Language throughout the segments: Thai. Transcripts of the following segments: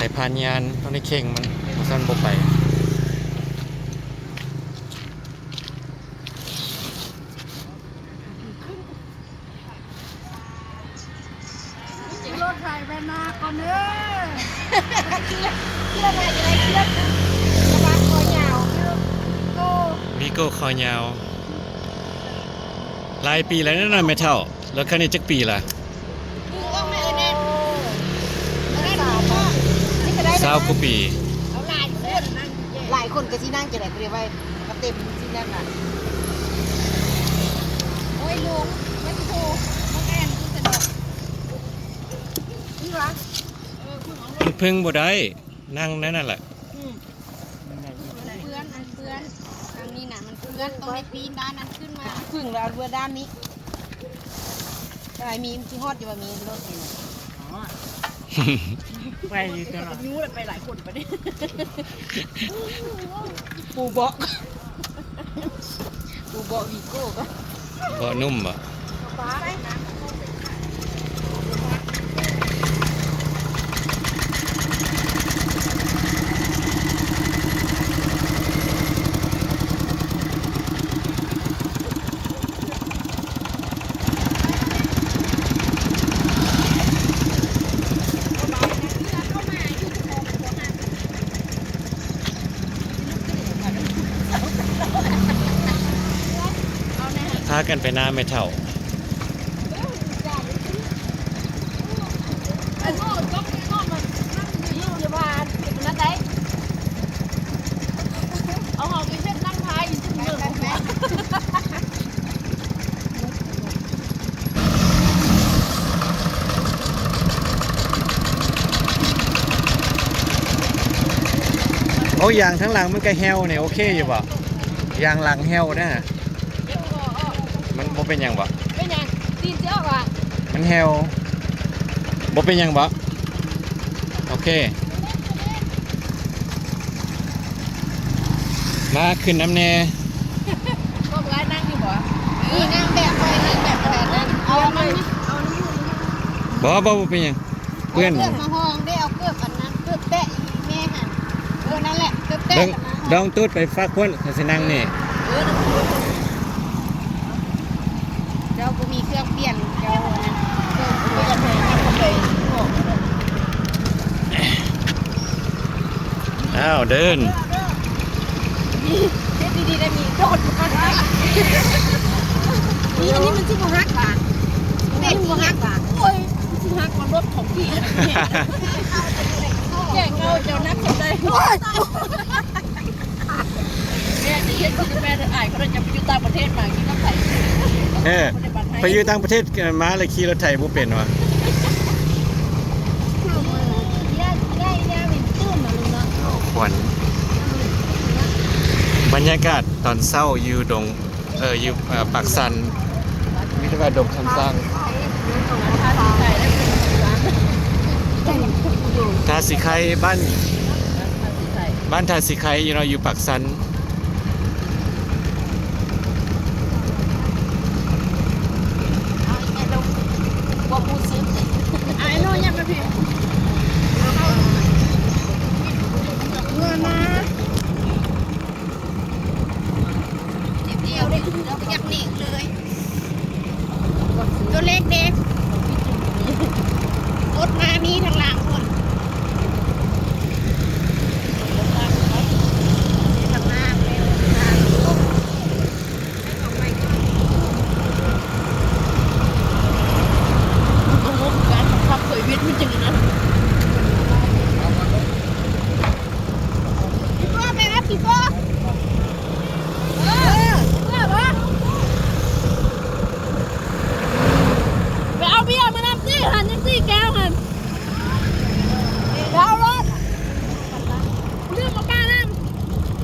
ใส่พานยานต้องได้เข่งมันสั้นบกไปรถไฟไปนาก่อนเด้อเชื่อไหมจะได้เชื่อกระบะคอยาวโก้ วีโก้คอยาวหลายปีแล้วนั่นน่ะไม่เท่าแล้วคันนี้จักปีละ ดูก็ไม่เน่นนี่ก็ได้ 20กว่าปี เอาหลายคนก็ที่นั่งจะไหนก็เรียกว่ามาเต็มที่นั่นน่ะโอ้ยลุงไม่ถูกน้องแอนคุณสะดวกนี่วะมันพึ่งบ่ได้นั่งนั่นแหละ เพื่อนทางนี้น่ะมันเพื่อนต้องได้ปีนด้านนั้นขึ้นมาพึ่งเราเรือด้านนี้อะไรมีที่ฮอดอยู่ว่ามีรถนี่ไปตลอดยูเลยไปหลายคนไปดิปูเบาะวีโก้ก็ บ่นุ่มบ่ ฟ้าได้นะพากันไปหน้าไม่เท่าเอาหอมไปเช็ดนั่งพายอยู่ที่เมืองแม่โอ้ยางทั้งหลังมันก็แฮวเนี่ยโอเคอยู่บ่ยางหลังแฮวนะมันบ่เป็นหยังบ่ เป็นยังตีนเจ้าว่ะ มันแฮวบ่เป็นหยังบ่โอเคมาขึ้นน้ำแน่ ก็ร้ายนั่งอยู่บ่นี่นั่งแบบไปนั่งแบบแบบนั้นเอามันเอานี่ บ่เป็นหยังเพื่อน เกือบมาห้องได้เอาเกือบอันนั้นเกือบแตะแม่หันนั่นแหละเกือบแตะ ดองตูดไปฟักคนเขาสินั่งนี่ เจ้ากูมีเครื่องเปลี่ยนเจ้านะเครื่องเปลี่ยนเลยทำเลย อ้าวเดิน เด็ดดีๆได้มีโดดมานี่อันนี้มันชื่อฮักป่ะเด็ดชื่อฮักป่ะโอ้ยชื่อฮักมันรถของพี่แก่เงาเจ้านักจำได้แม่จะเย็นที่แม่อ่านเขาจะไปอยู่ต่างประเทศมาคิดว่าใส่ ไปอยู่ต่างประเทศมาเลยขี่รถไถบ่เป็นวะขวัญบรรยากาศตอนเช้าอยู่ดงอยู่ปากสันวิทยาดงคำสร้างทาสีไข่บ้านทาสีไข่อยู่ปากสันตัวเล็กเด็กรถมามีทางหลังคนทางหน้าเร็วทางลูกให้ของไปก่อนเอางบการขับเคยเวียนไม่จริงนะพี่ป้าไปครับพี่ป้าไปเอาเบียร์มานับสิหันยังสี่แก้วหันดาวรถเรื่องมาป้านั่ง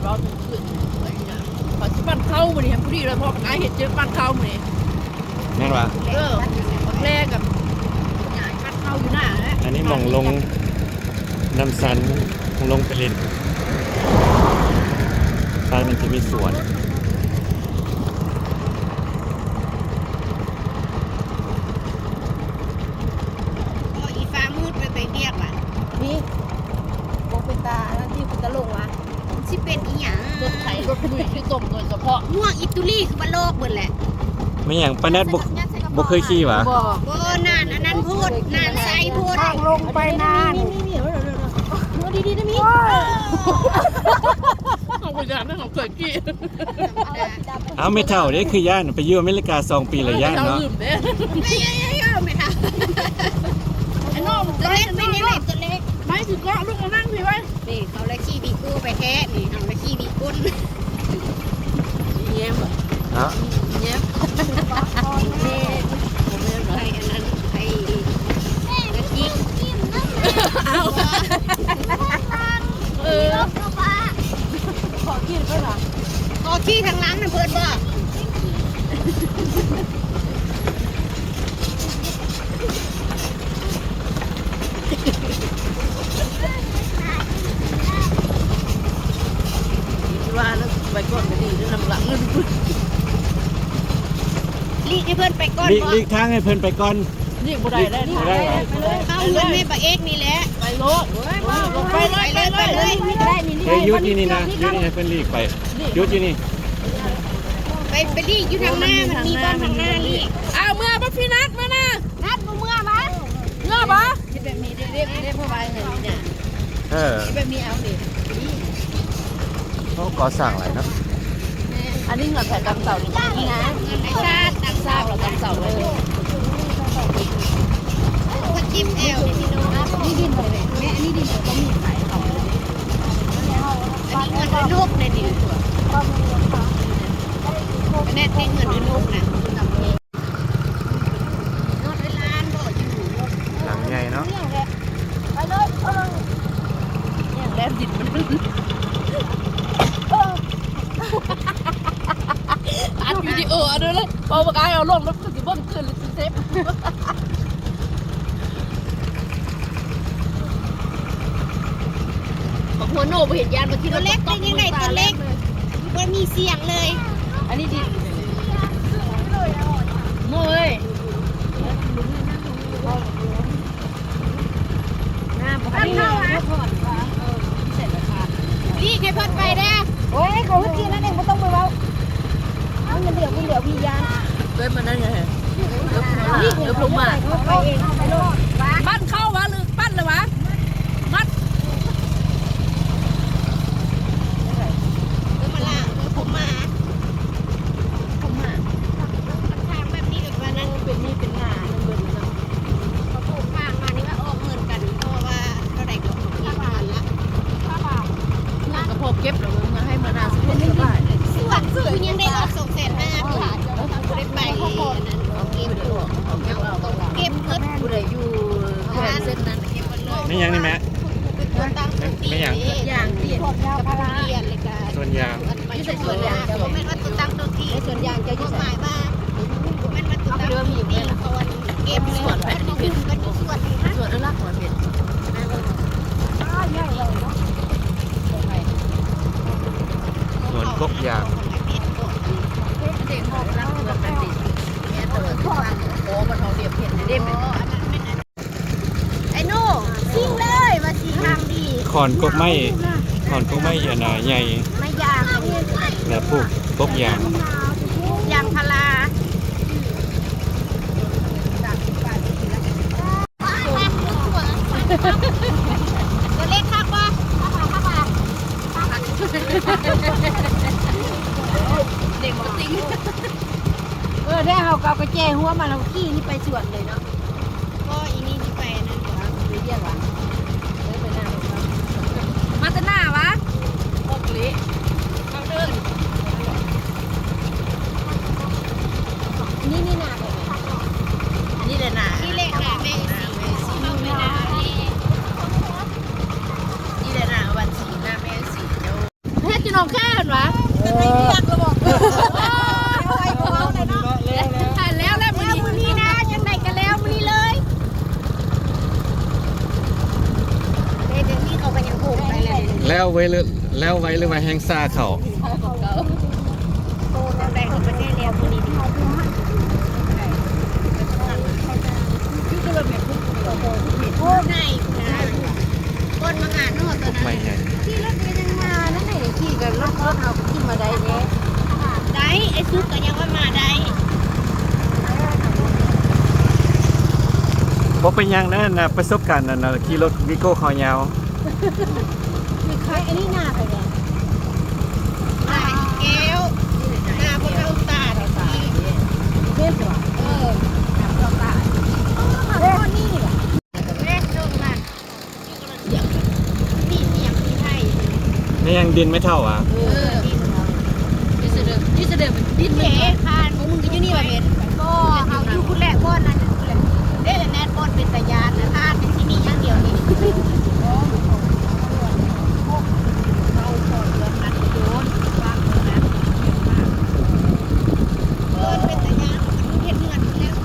เราถึงขึ้นอะไรอย่างพอที่ปั้นเข้ามาเนี่ยพอดีเลยพอกันเห็นเจอปั้นเข้ามาเนี่ย นั่นวะ แรกกับใหญ่ปั้นเข้าอยู่หน้าแล้ว อันนี้มองลงน้ำสันลงไปเล่นใต้มันจะมีสวน อีฟ้ามืดไปเรียกอ่ะนี่ ตุลี่คือบ้านโลกเบิดแหละ ไม่อย่างปานัดบ่เคยขี่หวะ บ่ โอ้นานอันนั้นพูดนานใส่พูด ทางลงไปนานดีๆนะมีของกูอยากได้ของเกิดกี้ เอาไม่เท่าเด้คือย่านไปอยู่อเมริกา2 ปีละย่านเนาะ ลืมเด้ ไม่ไม่ทำไอ้น้องตัวเล็กไม่ได้เล็กตัวเล็ก ไม่ถึงก็ลูกมานั่งพี่ไว้ นี่เขาเลยขี้บีกู้ไปแท้นี่เอาเลยขี้บีกุ้น เยี่ยม เนาะ เยี่ยม นี่ผมไม่ใส่อันนั้นไอ้กะทิ เอาขอกินด้วยเหรอ ขอขี้ทางหล้างนะเพื่อนบ่ ว่าแล้วไปก่อนก็ดีด้วยน้ำหลัง ลีกให้เพื่อนไปก่อน ลีก บ่ ลีกทางให้เพิ่นไปก่อน นี่บ่ได้ได้ เข้าเงินให้ปะเอกนี่แหละ ไปโลดไปเลยไปเลย เฮ้ยยุดนี่นะยุดนี่ให้เพิ่นลีกไปยุดอยู่นี่ ไปลีกอยู่ทางหน้ามันมีบ้านทางหน้าลีก เอาเมื่อพี่นัดมานะ นัดบ่เมื่อมา เมื่อปะ ที่แบบนี้เรียกพ่อใบเงินเนี่ย เออ แบบนี้เอาดิ เขาก่อสร้างหลายเนาะ อันนี้เงินแผ่กำเสานี่นะ เงินในชาติต่าง ทราบเรากำเสาเลย ก็จิ้มแอลนี่พี่น้องนี่ดินเลยแม่อันนี้ดินก็มีขายของอันนี้เงินด้วยลูกในดินแน่ติดเงินด้วยลูกนะนวดเวลาบ่อยู่ หลังใหญ่เนาะ อย่างแรกดินมันอัดวิดีโออันนี้เลยพอปากกาเอาลงแล้วก็สิเบิ้งขึ้นเลยเซฟ หัวโหนบเห็นยานมาที่ตัวเล็กเป็นยังไงตัวเล็กมันมีเสียงเลย อันนี้ดิโม่เลยอันนี้เข้าอ่ะ นี่ให้เพิ่นไปได้ โอ้ยเขากินนั่นเองไม่ต้องไปเบาเอาเงินเดี๋ยวคุณเดี๋ยวพี่ยาเว้ยมันนั่นไงเดี๋ยวผมมา ไปเองไปโลด ปั้นเข้าวะหรือปั้นเลยวะมัด มาละผมมา ผมมา ทางแบบนี้แบบว่านั้น เป็นนี่เป็นงานเบิร์นนะ เขาปลูกฟางมานี่ว่าออกเงินกันเพราะว่าเท่าไหร่ก็ของที่บ้านละ งานกระโปงเก็บเรามาให้มานาสุดที่บ้าน ส่วนสื่อยังได้ออกส่งเสร็จนะผู้ได้ไปนั้นเก็บอยู่เก็บเงิน ผู้ใดอยู่แถวเส้นนั้น เก็บมันเลย ไม่ยังนี่แม่ ไม่อย่างเปลี่ยนกับพาเปลี่ยนเลยกัน ส่วนยาง ไม่ใช่ส่วนยางผมเป็นวัตถุตั้งตัวที่ส่วนยางจะยุ่งหมายว่าผมเป็นวัตถุตั้งตัวที่คนเก็บส่วนแผ่นนี้เป็นส่วนนะ ส่วนอลักหัวเพชร สวนกกยาง เด็กของรักเมืองกันดิแม่ตัวที่ฟังโอ้มันเอาเดียบเห็นเด็บเป็น ไอ้โน่ซิ่งเลยมาสีทางดี ขอนกกไม้ขอนกกไม้อย่าหนาใหญ่ ไม่ยาง แล้วปลูกกกยาง ยางพาราตัวเล็กคักวะ เด็กมันติ้ง ได้เอากระเจหัวมาเราขี้นี่ไปสวนเลยเนาะ ก็อีนี่ที่ไปนั่น ไปเยี่ยมวะไปหน้า มาตหน้าวะโอกลิเขาเดิน นี่หนาเลย นี่เลยนะ ที่เล็กแหละแม่สีน้องไม่ได้ นี่เลยนะวันสีหน้าแม่สีเจ้าแค่จีน้องแค่เห็นวะ จะไม่เรียกระบอก ถ่ายแล้วแล้ว แล้วมือนี้นะจังไหนกันแล้วมือนี้เลยเดี๋ยวนี้เขาก็ยังผูกไปเลย แล้วไว้หรือว่าแห้งซ่าเขา โตแดงๆก็ได้แล้วมือนี้ที่เขาผูกให้โอ้ไหนนะก้นมางานนวดตอนนั้น ไม่ใหญ่ ขี้รถยังมานั่นไหนขี้กับรถเอาขึ้นมาได้เนี่ย ได้ไอ้ ซุกก็ยังว่ามาได้ บ่เป็นหยังนั่นน่ะประสบการณ์นั่นน่ะขี่รถวิโก้คอยาว คือใครอันนี้หน้าไปเนี่ย หน้าแก้วหน้าพวกเราตาเราตา เพื่อนสิวะ เออ เราตายเฮ้ยนี่แหละ แม่ลงมานี่เสียงที่ไทย นี่ยังดินไม่เท่าอ่ะ เออนี่เสด็จดินเอ๋พานมึงก็อยู่นี่ว่าเห็นก็เฮาอยู่คุณแหละบ่นั่นเด้แน่บ่เป็นตายานนะพานที่นี่อย่างเดียวนี่เราขอเรื่องนั้นโยนวางตรงนั้นเป็นตายานเห็นเงินแล้ว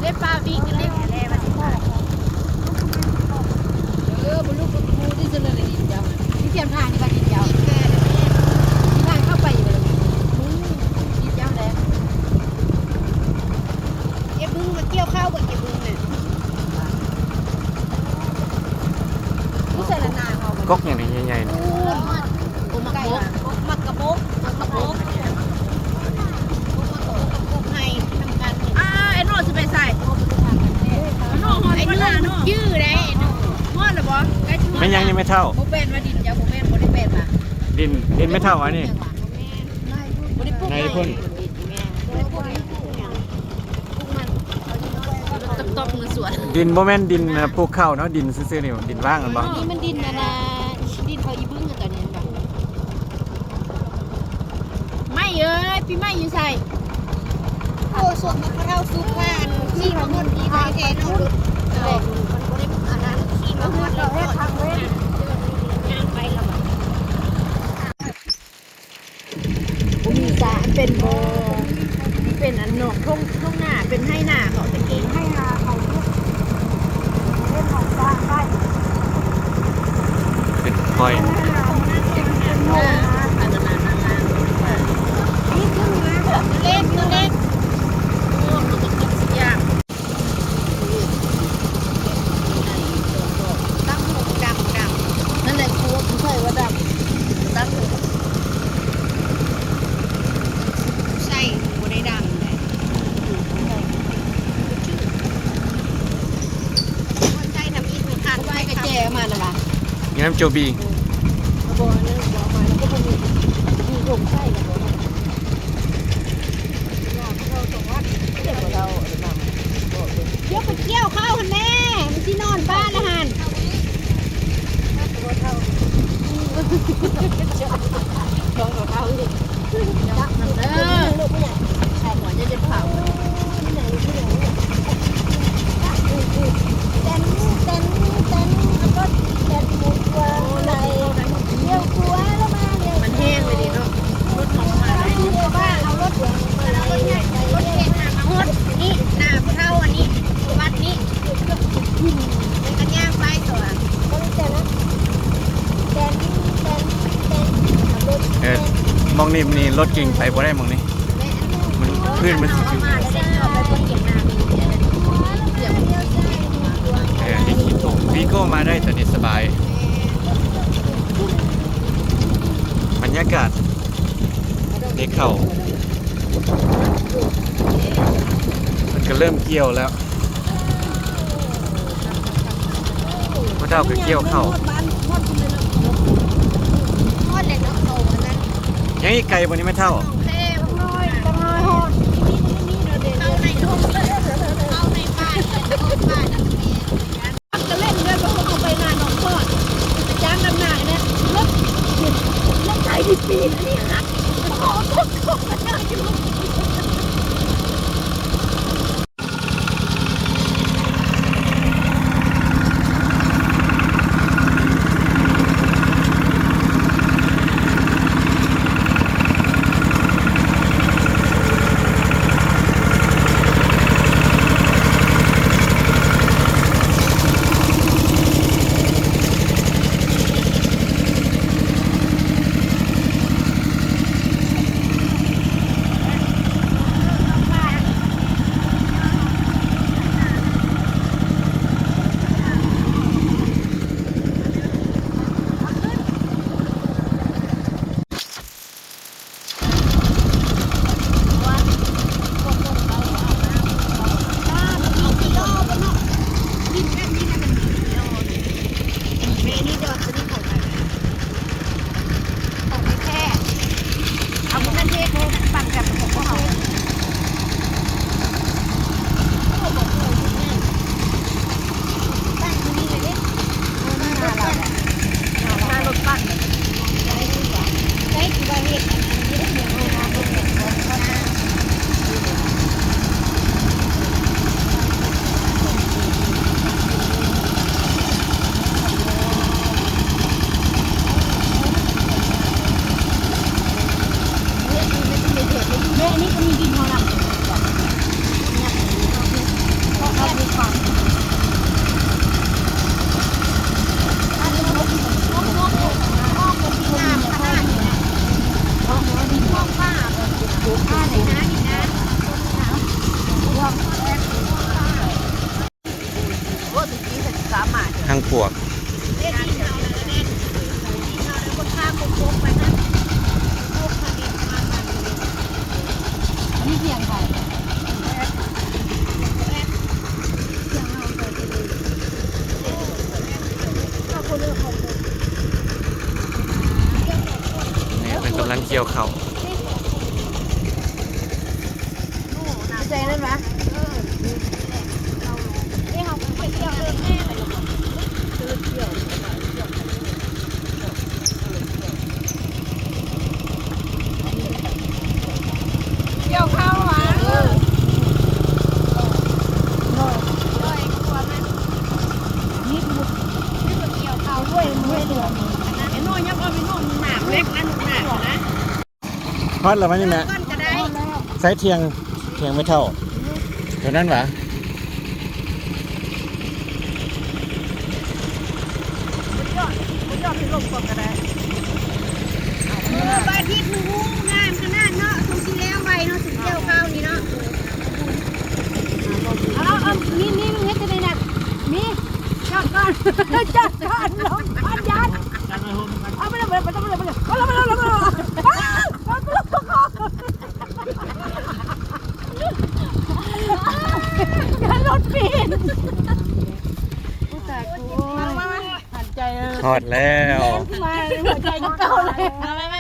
เล่นปลาบีกันเล่นแร่มาสิค่ะ บนลูกกระพูที่เจริญในดินเจ้าที่เทียมทางนี่บ้านดินเจ้าที่ทางเข้าไปอยู่เลยดินเจ้าแล้ว เก็บบึ้งมาเกี่ยวข้าวกับเก็บบึ้งน่ะ ที่เจริญนาเขา กกอย่างนี้ใหญ่ๆนี่ โอ้มักบกมักกระบกมักกระบกกบให้ทำกันไอ้โน่จะไปใส่โน่ไอ้โน่ยื้อได้ไอ้โน่ฮอดหรือบ่ใกล้ถึง ไม่ยังนี่ไม่เท่า โมเป็นว่าดินเจ้าโมเป็นโมได้เป็นป่ะ ดินไม่เท่าอันนี้ โมได้ปุ๊บ ในพุ่น ตบมือสวน ดินบ่แม่นดินปลูกข้าวเนาะดินซื่อๆนี่ดินว่างกันบ่ นี่มันดินนะดินเขาอีบึ้งกันตอนนี้ป่ะไม่เอ้ยพี่ไม่อยู่ใส่ โอ้ส่วนมะพร้าวสุกว่าที่มาหมดดีได้แท้เนาะมันบ่ได้อันนั้นที่มาหมดเราทางเว้นย่างไปแล้วบ่ มีสารเป็นโบเป็นอันนอกทุ่งหน้าเป็นให้หน้าเขาตะกี้ให้หน้าเขาเล่นของบ้านได้ เป็นคอย เล็กตัวเล็กโอ้มันก็กินสิยากตั้งหกดำ นั่นแหละครูว่าคุณใช่ว่าดำตั้ง ใส่บ่ได้ดำเลยคนใส่ทำอีกไม่ทัน ไปกระแจมาน่ะล่ะ นี่น้ำโจบี บ่เนี่ยบ่มาแล้วก็บ่มีลมใส่กันบ่เราสองวัดเดี๋ยวเรานำ เดี๋ยวไปเกี่ยวข้าวหันแม่มันที่นอนบ้านละหัน ลองกับเขาดิจับมันเด้อลูกผู้ใหญ่ใช่หัวจะเผา เต้นแล้วก็เต้นหมุนตัวในเลี้ยวตัวแล้วมาเลี้ยว มันแห้งเลยดิเนาะรถของมาได้ เลี้ยวบ้าเอารถเลี้ยวมาแล้วรถใหญ่รถเก๋งมาหดนี่หน้าผู้เฒ่าอันนี้วัดนี้เป็นกันย่างไปตัวก็เต้นนะเต้นรถ มองนี่รถกิ่งไปบ่ได้มองนี่มันพื้นมันสิ เอามาแล้วเอาไปบนเก๋งนามีเดี๋ยว นี่ขี่ถูกวิโก้มาได้สนิทสบายบรรยากาศเด็กเขามันก็เริ่มเกี่ยวแล้วพระเจ้าก็เกี่ยวเข้า ทอดเลยเนาะโตอันนั้น ยังอีกไกลบนนี้ไม่เท่า เท่น้อยหอดเข้าในทุ่งเข้าในบ้านบ้านนั่นเอง จะเล่นเงินเพราะเขาไปงานหนองทอดจะจ้างน้ำหนักเนี่ยรถใจดีปีนนี่ครับโอ้โห ว่าเห็ดอันนี้ได้เดี๋ยวเอาลงเป็นคนก็ได้แม่นี่ก็มีดินของเราเนี่ยเราดูก่อนอันนี้นกคนที่งามขนาดนี้นะดินของป้าเลยไหนนะนี่นะโอ้ตะกี้จะสามารถ ทางปวก เล่นที่เราเลยเล่นที่เราแล้วก็ข้ามโค้งไปนะโค้งทางนี้มานี่เพียงใครนี่เป็นกำลังเกี่ยวเขา ใจนั่นไหมนี่เขาไปเที่ยวเรื่องแม่ไปเที่ยวเข้าหวานนี่เกี่ยวเข้าด้วยด้วยเดือดไอ้น้อยยับเอาไปโน่นหนาเล็กนะหนุกหนานะ ฮอดแล้วมั้ยนี่แม่ ก้อนก็ได้ ใช้เทียงไม่เท่าเท่านั้นหวะ บาทิพย์มือหูงามขนาดเนาะทุกทีแล้วไวเนาะถึงเกี่ยวข้าวนี่เนาะเอานี่มึงเฮ็ดจะได้น่ะนี่จอดก่อนจอดก่อนลงพันยันเอาไปเลยไปเลยไปเลยเอาไปเลยอย่ารถปีนผู้ชายกูหันใจ ฮอดแล้ว มาหัวใจเก่าเลย